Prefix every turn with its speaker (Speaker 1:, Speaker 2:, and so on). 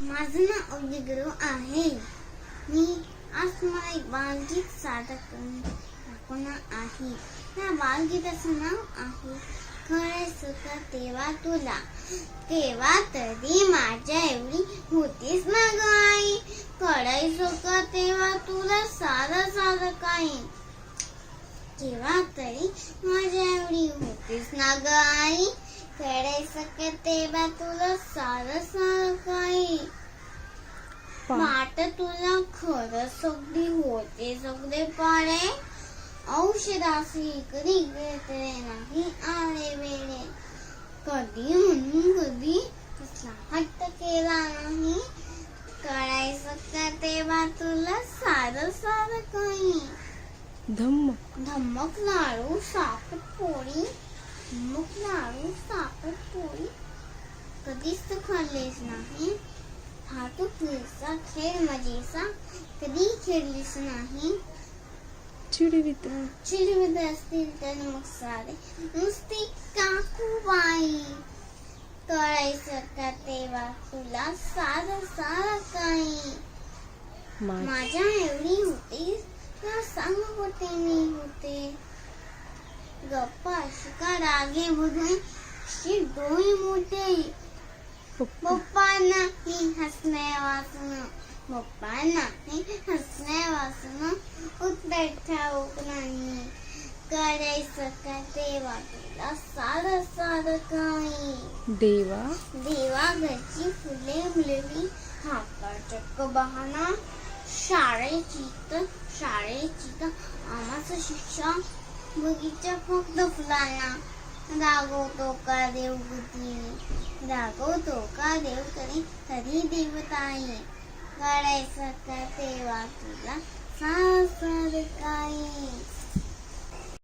Speaker 1: माझं नाव अवनीगुरु आहे. मी आज मला एक बालगीत सादर दाखवणार आहे. या बालगीताचं नाव आहे खरे सुख तेव्हा तुला, तेव्हा तरी माझ्या एवढी होतीस ना ग आई. खरे सुख तेव्हा तुला साधं साधं काही, तेव्हा तरी माझ्या एवढी होतीस ना ग आई. खरे सुख तेव्हा तुला साधं साधं काही, वाट तुला खरं सगळी होते सगळे पारे. औषधाशी कधी घेतले नाही आले वेळे, कधी म्हणून कधी कसला हट्ट केला नाही. करायचं का तेव्हा तुला साधं साधं काही, धमक लाडू साखर पोळी, धमक लाडू साखर पोळी कधीच तू खाल्लीस नाही. हा तू तुझा खेळ मजेचा कधी खेळलीस नाही. चिडवित असतील तर मग सारे नुसती काकूबाई. करायचं का तेव्हा तुला साधं साधं काही, माझ्या एवढी होती ना सांग होते मी होते. गप्पा शिका रागे बुधे डोळे मोठे, पप्पांना ही हसणे वाचणं, पप्पांना ही हसणे वाचणं उत्तर ठाऊक नाही. करायचं का तेव्हा तुला साधं साधं काही, देवा घरची फुले मुलगी हाका चक्क बहाना. शाळेची तर आम्हाचं शिक्षा बगीचा फक्त फुलांना. रागवतो का देव बुद्धी, रागवतो का देव कधी देवताई. करायचं का तेव्हा तुला साधं साधं